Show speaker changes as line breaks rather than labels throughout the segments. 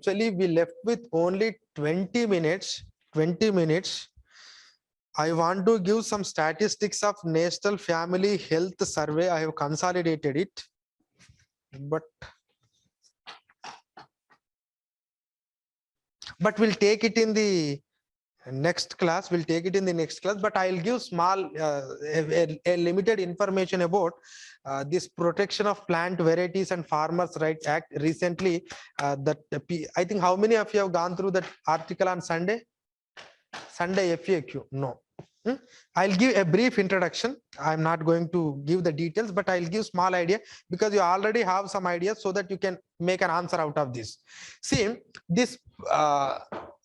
Actually, we left with only 20 minutes. 20 minutes. I want to give some statistics of National Family Health Survey. I have consolidated it, but we'll take it in the next class. We'll take it in the next class, but I'll give small a limited information about this Protection of Plant Varieties and Farmers' Rights Act. Recently, I think how many of you have gone through that article on Sunday FAQ? No. I'll give a brief introduction. I'm not going to give the details, but I'll give small idea because you already have some ideas so that you can make an answer out of this. See, this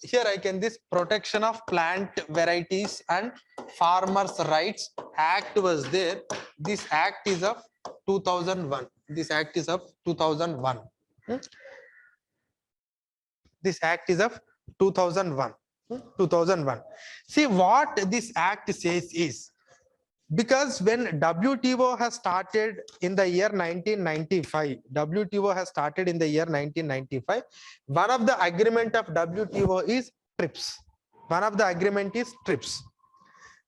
here I can, this Protection of Plant Varieties and Farmers' Rights Act was there. This act is of 2001. This act is of 2001. This act is of 2001. 2001. See, what this act says is, because when WTO has started in the year 1995, WTO has started in the year 1995, one of the agreement of WTO is TRIPS. One of the agreement is TRIPS.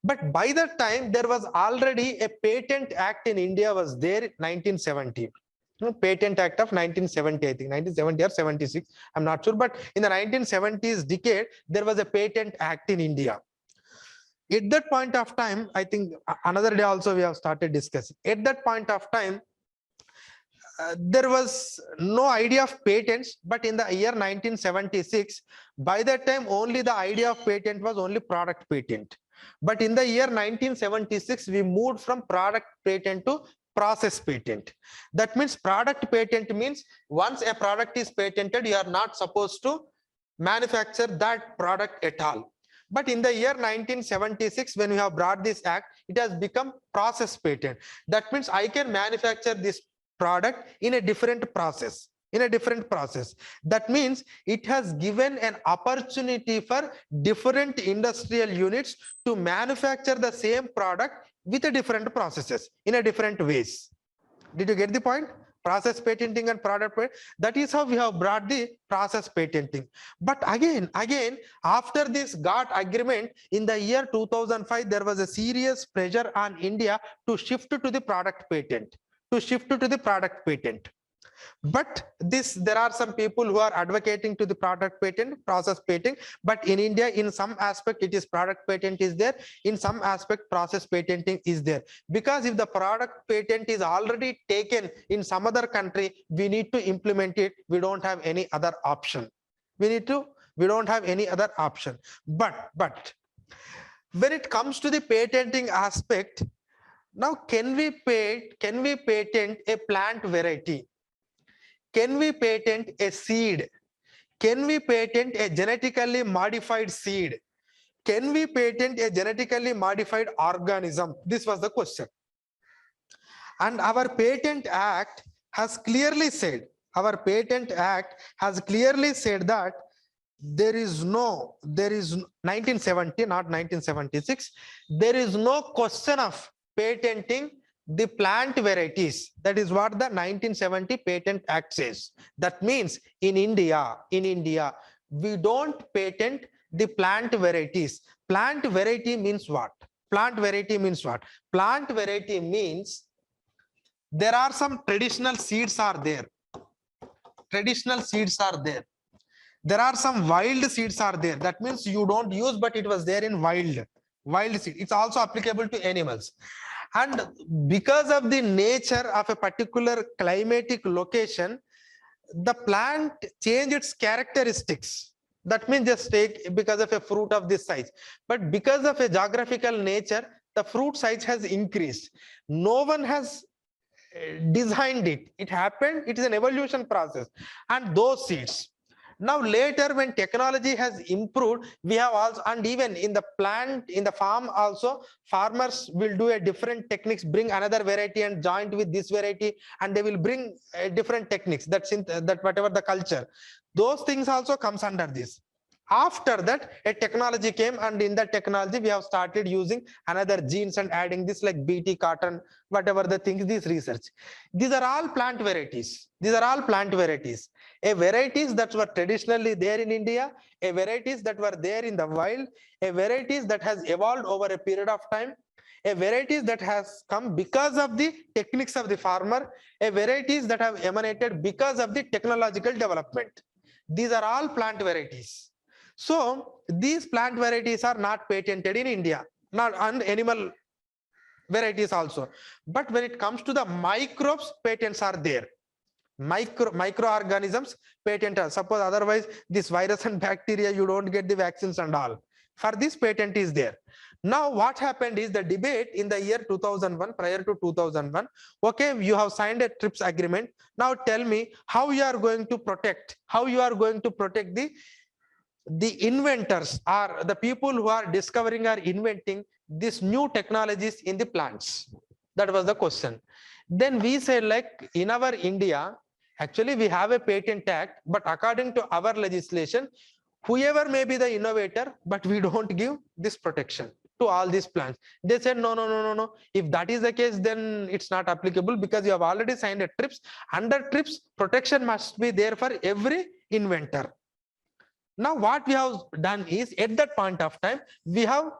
But by that time, there was already a Patent Act in India was there in 1970. Patent Act of 1970, I think 1970 or 76, I'm not sure, but in the 1970s decade, there was a Patent Act in India. At that point of time, I think another day also we have started discussing. At that point of time, there was no idea of patents, but in the year 1976, by that time, only the idea of patent was only product patent. But in the year 1976, we moved from product patent to process patent. That means product patent means once a product is patented, you are not supposed to manufacture that product at all. But in the year 1976, when we have brought this act, it has become process patent. That means I can manufacture this product in a different process. That means it has given an opportunity for different industrial units to manufacture the same product with a different processes in a different ways. Did you get the point? Process patenting and product patent. That is how we have brought the process patenting. But again, after this got agreement in the year 2005, there was a serious pressure on India to shift to the product patent. But there are some people who are advocating to the product patent, process patent. But in India, in some aspect, it is product patent is there. In some aspect, process patenting is there. Because if the product patent is already taken in some other country, we need to implement it. We don't have any other option. We don't have any other option. But when it comes to the patenting aspect, now can we patent a plant variety? Can we patent a seed? Can we patent a genetically modified seed? Can we patent a genetically modified organism? This was the question. And our Patent Act has clearly said, that there is 1970, not 1976, there is no question of patenting the plant varieties. That is what the 1970 Patent Act says. That means in India, we don't patent the plant varieties. Plant variety means what? Plant variety means there are some traditional seeds are there. There are some wild seeds are there. That means you don't use, but it was there in wild seed. It's also applicable to animals. And because of the nature of a particular climatic location, the plant change its characteristics. That means just take because of a fruit of this size. But because of a geographical nature, the fruit size has increased. No one has designed it. It happened. It is an evolution process. And those seeds. Now later when technology has improved, we have also, and even in the plant, in the farm also, farmers will do a different techniques, bring another variety and joint with this variety, and they will bring different techniques, that whatever the culture, those things also comes under this. After that, a technology came, and in that technology, we have started using another genes and adding this like BT cotton, whatever the things, this research. These are all plant varieties. These are all plant varieties. A varieties that were traditionally there in India, a varieties that were there in the wild, a varieties that has evolved over a period of time, a varieties that has come because of the techniques of the farmer, a varieties that have emanated because of the technological development. These are all plant varieties. So these plant varieties are not patented in India, not on animal varieties also. But when it comes to the microbes, patents are there. Microorganisms patent are. Suppose otherwise this virus and bacteria, you don't get the vaccines and all. For this, patent is there. Now what happened is the debate in the year 2001, prior to 2001. Okay, you have signed a TRIPS agreement. Now tell me how you are going to protect, the inventors or the people who are discovering or inventing these new technologies in the plants. That was the question. Then we said, like, in our India, actually we have a patent act, but according to our legislation, whoever may be the innovator, but we don't give this protection to all these plants. They said, no. If that is the case, then it's not applicable, because you have already signed a TRIPS. Under TRIPS, protection must be there for every inventor. Now what we have done is, at that point of time, we have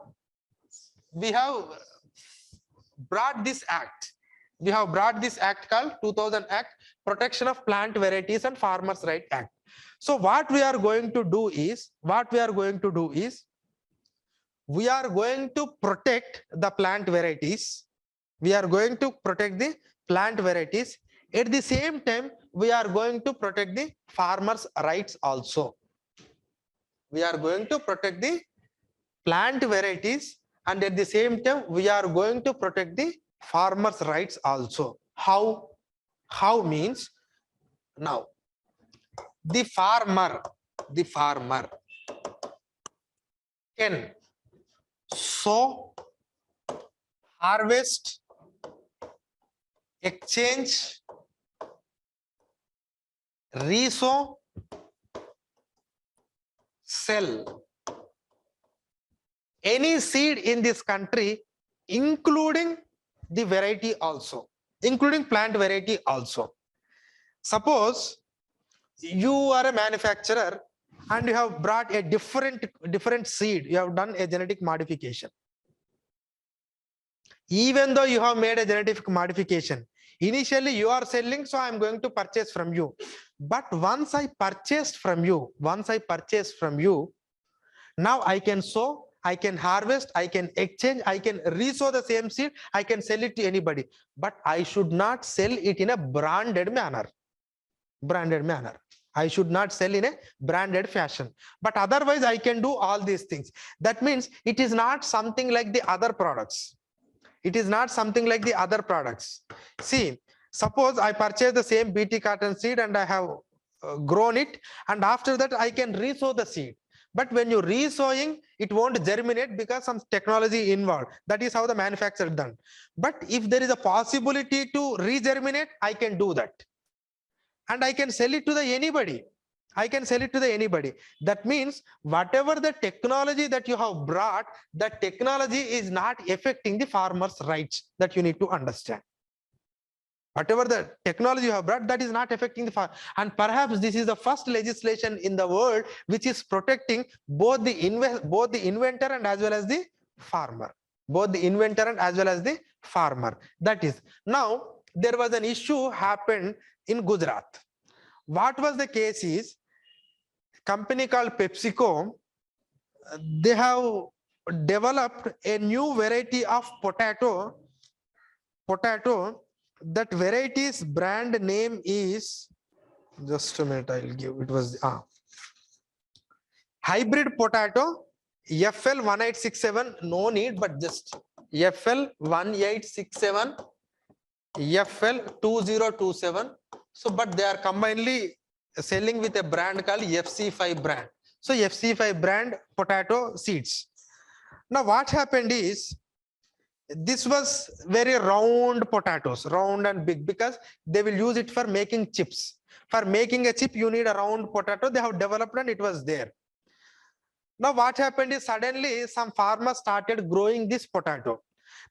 brought this act. We have brought this act called 2000 Act, Protection of Plant Varieties and Farmers' Right Act. So what we are going to do is, we are going to protect the plant varieties. We are going to protect the plant varieties. At the same time, we are going to protect the farmers' rights also. We are going to protect the plant varieties, and at the same time we are going to protect the farmers' rights also. How means, now the farmer can sow, harvest, exchange, resow, sell any seed in this country, including the variety also, including plant variety also. Suppose you are a manufacturer and you have brought a different seed, you have done a genetic modification. Even though you have made a genetic modification, initially you are selling, so I am going to purchase from you. But once I purchased from you, now I can sow, I can harvest, I can exchange, I can resow the same seed, I can sell it to anybody. But I should not sell it in a branded manner. I should not sell in a branded fashion. But otherwise, I can do all these things. That means it is not something like the other products. See, suppose I purchase the same BT cotton seed and I have grown it, and after that I can resow the seed. But when you're resowing, it won't germinate because some technology involved. That is how the manufacturer done. But if there is a possibility to regerminate, I can do that. And I can sell it to anybody. That means whatever the technology that you have brought, that technology is not affecting the farmer's rights. That you need to understand. Whatever the technology you have brought, that is not affecting the farmer. And perhaps this is the first legislation in the world which is protecting both the inventor and as well as the farmer. That is, now there was an issue happened in Gujarat. What was the case is, company called PepsiCo, they have developed a new variety of potato. That variety's brand name is, just a minute, I'll give, it was hybrid potato FL1867, no need, but just FL1867, FL2027. So, but they are combinedly selling with a brand called FC5 brand. So FC5 brand potato seeds. Now what happened is, this was very round potatoes, round and big, because they will use it for making chips. For making a chip, you need a round potato. They have developed and it was there. Now what happened is suddenly some farmers started growing this potato.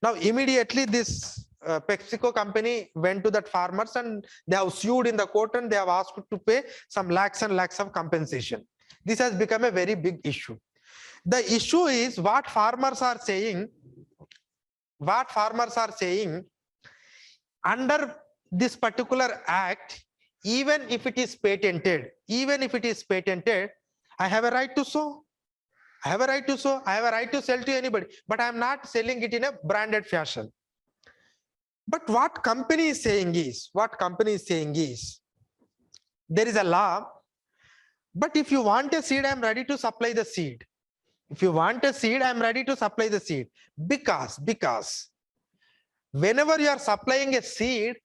Now immediately this PepsiCo company went to that farmers and they have sued in the court and they have asked to pay some lakhs and lakhs of compensation. This has become a very big issue. The issue is what farmers are saying under this particular act, even if it is patented, I have a right to sow. I have a right to sow. I have a right to sell to anybody, but I am not selling it in a branded fashion. But what company is saying is, there is a law, but if you want a seed, I am ready to supply the seed. If you want a seed, I am ready to supply the seed. Because whenever you are supplying a seed,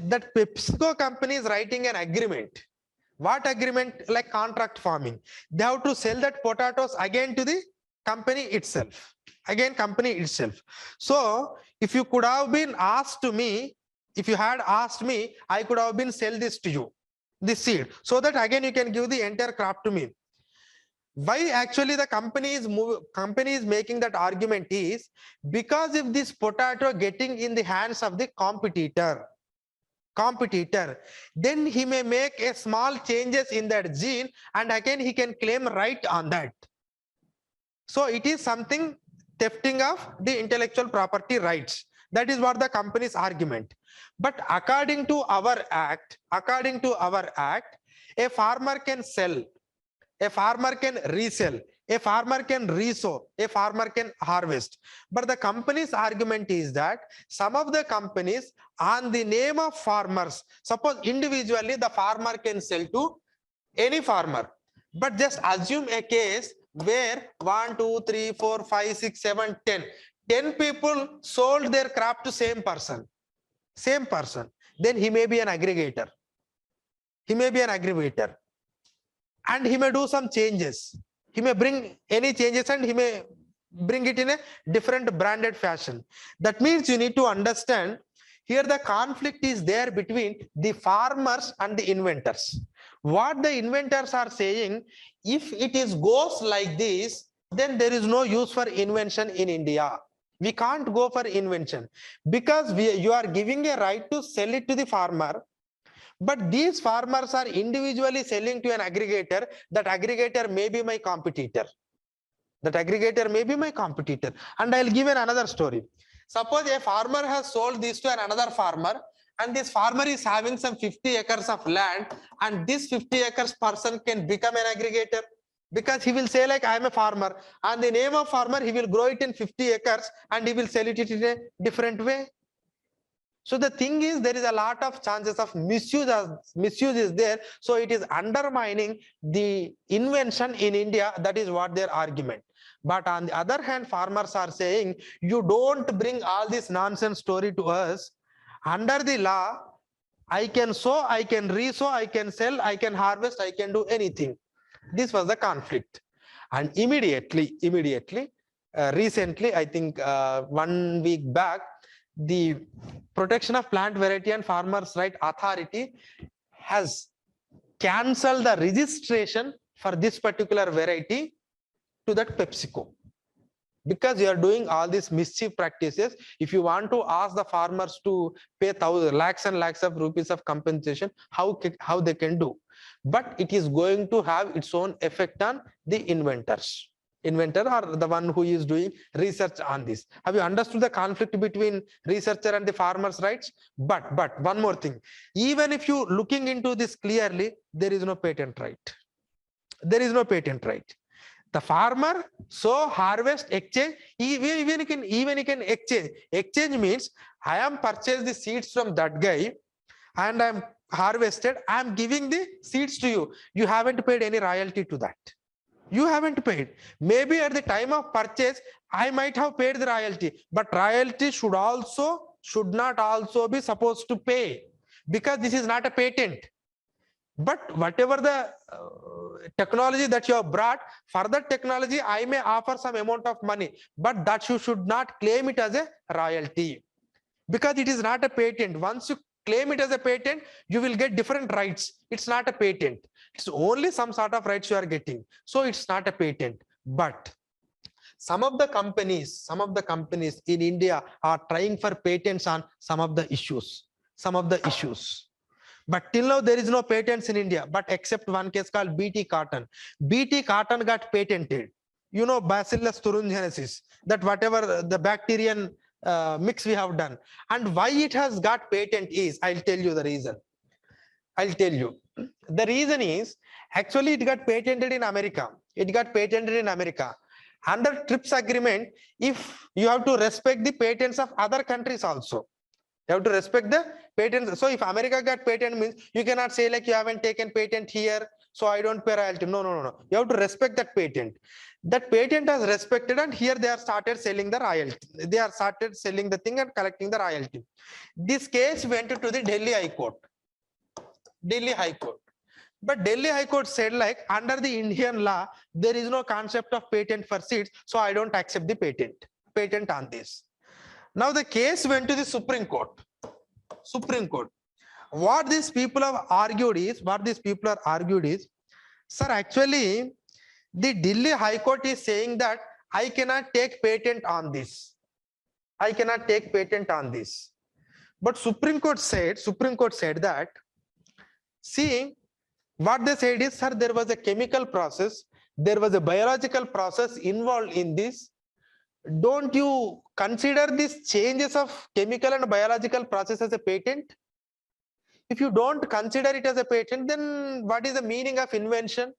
that PepsiCo company is writing an agreement. What agreement? Like contract farming. They have to sell that potatoes again to the company itself. So if you could have been asked to me, if you had asked me, I could have been sell this to you, this seed, so that again you can give the entire crop to me. Why actually the company is making that argument is because if this potato getting in the hands of the competitor, then he may make a small changes in that gene and again he can claim right on that. So it is something thefting of the intellectual property rights. That is what the company's argument. But according to our act, a farmer can sell, a farmer can resell, a farmer can resow, a farmer can harvest. But the company's argument is that some of the companies on the name of farmers, suppose individually the farmer can sell to any farmer, but just assume a case where 1, 2, 3, 4, 5, 6, 7, 10 people sold their crop to same person, then he may be an aggregator. And he may do some changes. He may bring any changes and he may bring it in a different branded fashion. That means you need to understand here the conflict is there between the farmers and the inventors. What the inventors are saying, if it goes like this, then there is no use for invention in India. We can't go for invention because you are giving a right to sell it to the farmer. But these farmers are individually selling to an aggregator. That aggregator may be my competitor. And I'll give another story. Suppose a farmer has sold this to another farmer, and this farmer is having some 50 acres of land, and this 50 acres person can become an aggregator because he will say like, I am a farmer, and the name of farmer, he will grow it in 50 acres and he will sell it in a different way. So the thing is, there is a lot of chances of misuse is there. So it is undermining the invention in India. That is what their argument. But on the other hand, farmers are saying, you don't bring all this nonsense story to us. Under the law, I can sow, I can resow, I can sell, I can harvest, I can do anything. This was the conflict. And immediately, recently, I think 1 week back, the Protection of Plant Variety and Farmers' Right Authority has cancelled the registration for this particular variety to that PepsiCo, because you are doing all these mischief practices. If you want to ask the farmers to pay lakhs and lakhs of rupees of compensation, how they can do? But it is going to have its own effect on the inventor or the one who is doing research on this. Have you understood the conflict between researcher and the farmer's rights? But one more thing, even if you looking into this clearly, there is no patent right. The farmer sow, harvest, exchange, even he can exchange. Exchange means I am purchased the seeds from that guy and I am harvested, I am giving the seeds to you. You haven't paid any royalty to that. You haven't paid. Maybe at the time of purchase, I might have paid the royalty, but royalty should not also be supposed to pay, because this is not a patent. But whatever the technology that you have brought, for that technology, I may offer some amount of money, but that you should not claim it as a royalty, because it is not a patent. Once you claim it as a patent, you will get different rights. It's not a patent. It's only some sort of rights you are getting. So it's not a patent. But some of the companies in India are trying for patents on some of the issues. But till now, there is no patents in India, but except one case called BT cotton. BT cotton got patented. You know, Bacillus thuringiensis, that whatever the bacterial mix we have done. And why it has got patent is, I'll tell you the reason. The reason is, actually it got patented in America. Under TRIPS agreement, if you have to respect the patents of other countries also. You have to respect the patents. So if America got patent means you cannot say like you haven't taken patent here, so I don't pay royalty. No. You have to respect that patent. That patent is respected, and here they are started selling the royalty. They are started selling the thing and collecting the royalty. This case went to the Delhi High Court. But Delhi High Court said like under the Indian law, there is no concept of patent for seeds, so I don't accept the patent on this. Now the case went to the Supreme Court. What these people have argued is, sir, actually the Delhi High Court is saying that I cannot take patent on this. But Supreme Court said that, see, what they said is, sir, there was a chemical process, there was a biological process involved in this. Don't you consider these changes of chemical and biological process as a patent? If you don't consider it as a patent, then what is the meaning of invention?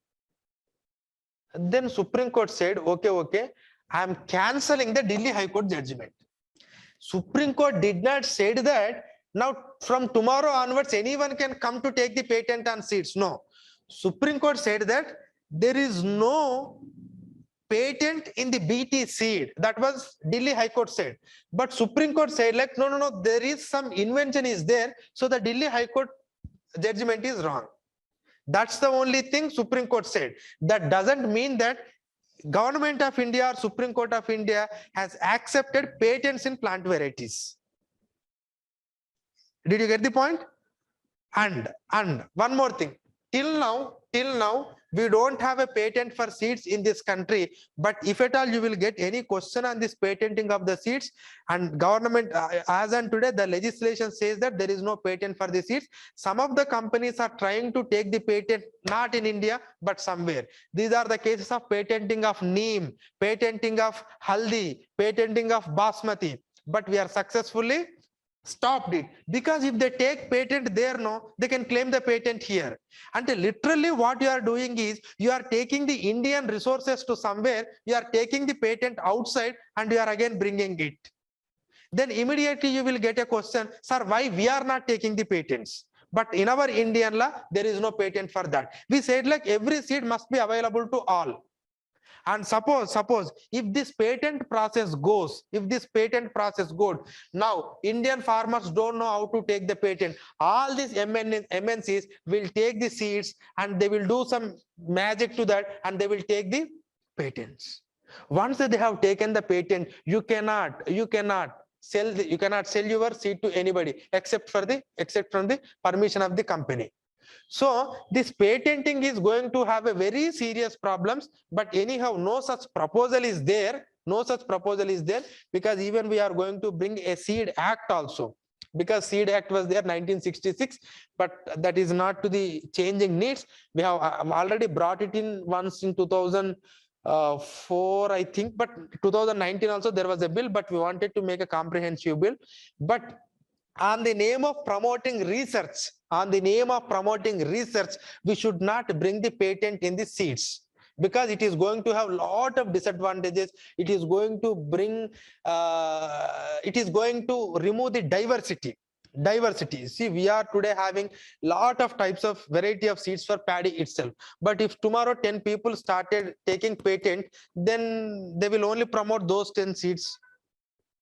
Then Supreme Court said, okay, I am cancelling the Delhi High Court judgment. Supreme Court did not say that now from tomorrow onwards anyone can come to take the patent on seeds. No. Supreme Court said that there is no patent in the BT seed. That was Delhi High Court said. But Supreme Court said like, no, there is some invention is there. So the Delhi High Court judgment is wrong. That's the only thing Supreme Court said. That doesn't mean that Government of India or Supreme Court of India has accepted patents in plant varieties. Did you get the point? And one more thing. Till now, we don't have a patent for seeds in this country. But if at all you will get any question on this patenting of the seeds, and government, as on today, the legislation says that there is no patent for the seeds. Some of the companies are trying to take the patent, not in India, but somewhere. These are the cases of patenting of neem, patenting of haldi, patenting of basmati. But we are successfully stopped it, because if they take patent there, no, they can claim the patent here. And literally what you are doing is you are taking the Indian resources to somewhere, you are taking the patent outside and you are again bringing it. Then immediately you will get a question, sir, why we are not taking the patents? But in our Indian law, there is no patent for that. We said like every seed must be available to all. And suppose if this patent process goes, now Indian farmers don't know how to take the patent. All these MNCs will take the seeds and they will do some magic to that and they will take the patents. Once they have taken the patent, you cannot sell your seed to anybody except from the permission of the company. So this patenting is going to have a very serious problems, but anyhow, no such proposal is there, because even we are going to bring a seed act also, because seed act was there 1966, but that is not to the changing needs. We have already brought it in once in 2004, I think, but 2019 also there was a bill, but we wanted to make a comprehensive bill. But on the name of promoting research, we should not bring the patent in the seeds, because it is going to have a lot of disadvantages. It is going to bring, it is going to remove the diversity. See, we are today having lot of types of variety of seeds for paddy itself. But if tomorrow 10 people started taking patent, then they will only promote those 10 seeds.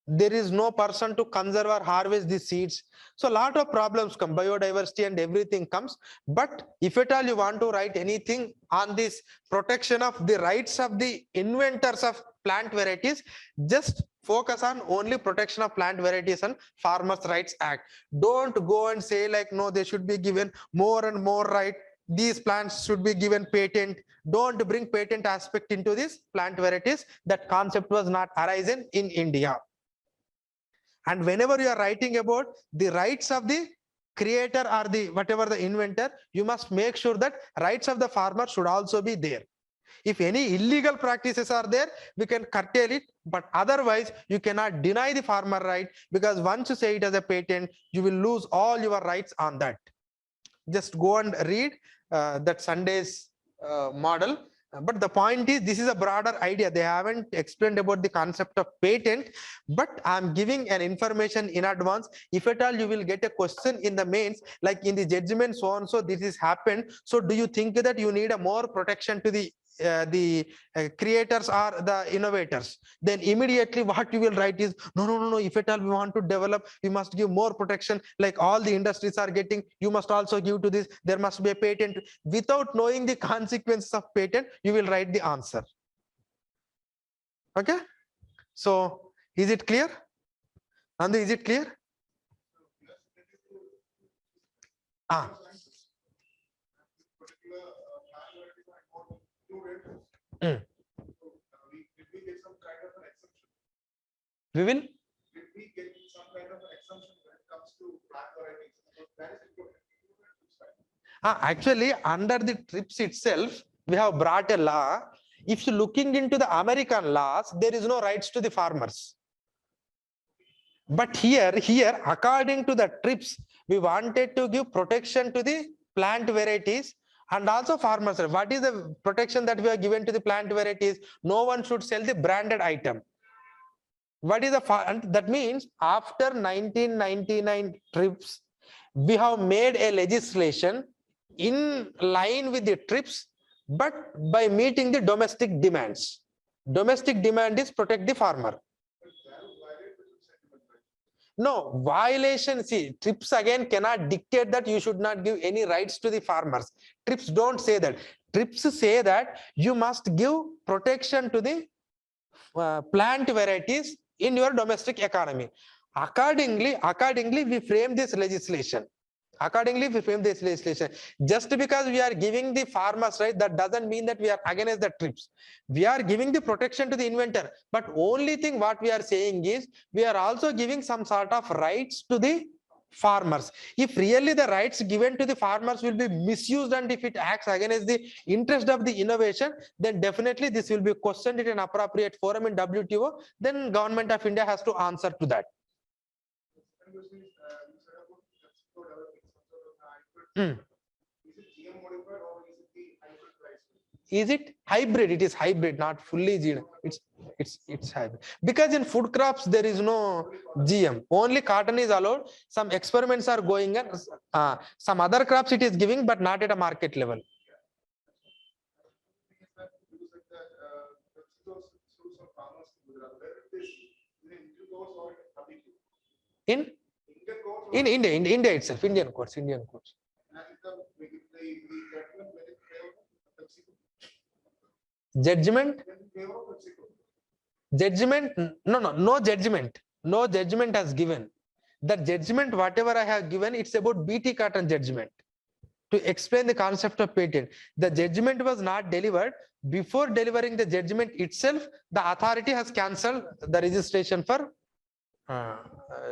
There is no person to conserve or harvest the seeds. So a lot of problems come, biodiversity and everything comes. But if at all you want to write anything on this protection of the rights of the inventors of plant varieties, just focus on only protection of plant varieties and Farmers' Rights Act. Don't go and say like, no, they should be given more and more right. these plants should be given patent. Don't bring patent aspect into this plant varieties. That concept was not arisen in India. And whenever you are writing about the rights of the creator or the whatever the inventor, you must make sure that rights of the farmer should also be there. If any illegal practices are there, we can curtail it, but otherwise you cannot deny the farmer right, because once you say it as a patent, you will lose all your rights on that. Just go and read that Sunday's model. But the point is, this is a broader idea. They haven't explained about the concept of patent, but I'm giving an information in advance. If at all you will get a question in the mains, like in the judgment, so and so this is happened. So do you think that you need a more protection to the creators or the innovators? Then immediately what you will write is, no, if at all we want to develop, we must give more protection, like all the industries are getting, you must also give to this, there must be a patent. Without knowing the consequences of patent, you will write the answer. Okay, so is it clear? Nandu, is it clear? We will. Did we get some kind of an exemption when it comes to plant varieties? Actually, under the TRIPS itself, we have brought a law. If you're looking into the American laws, there is no rights to the farmers. But here, according to the TRIPS, we wanted to give protection to the plant varieties and also farmers. What is the protection that we are given to the plant varieties? No one should sell the branded item. What is the that means after 1999 TRIPS, we have made a legislation in line with the TRIPS, but by meeting the domestic demands. Domestic demand is protect the farmer. No violation. See, TRIPS again cannot dictate that you should not give any rights to the farmers. TRIPS don't say that. TRIPS say that you must give protection to the plant varieties in your domestic economy. Accordingly, we frame this legislation. Just because we are giving the farmers right, that doesn't mean that we are against the TRIPS. We are giving the protection to the inventor, but only thing what we are saying is we are also giving some sort of rights to the farmers. If really the rights given to the farmers will be misused and if it acts against the interest of the innovation, then definitely this will be questioned in an appropriate forum in WTO. Then Government of India has to answer to that. Is it hybrid? It is hybrid, not fully GM. It's hybrid. Because in food crops there is no GM. Only cotton is allowed. Some experiments are going on. Some other crops it is giving, but not at a market level. In India itself, Indian courts. Judgment? No judgment. No judgment has given. The judgment, whatever I have given, it's about BT Cotton judgment. To explain the concept of patent. The judgment was not delivered. Before delivering the judgment itself, the authority has cancelled the registration for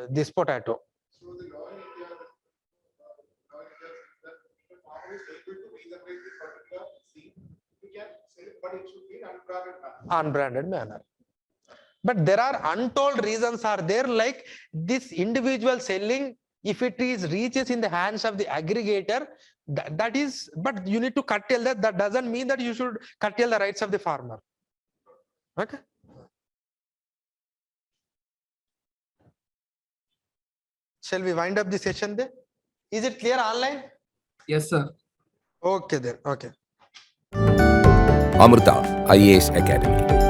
this potato. So the law in India, that the farmer is able to regenerate this particular seed, we can sell it, but it should be unbranded manner. But there are untold reasons are there, like this individual selling, if it is reaches in the hands of the aggregator, that is, but you need to curtail that. That doesn't mean that you should curtail the rights of the farmer. Okay. Shall we wind up the session there? Is it clear online?
Yes, sir.
Okay then. Okay.
Amrita IAS Academy.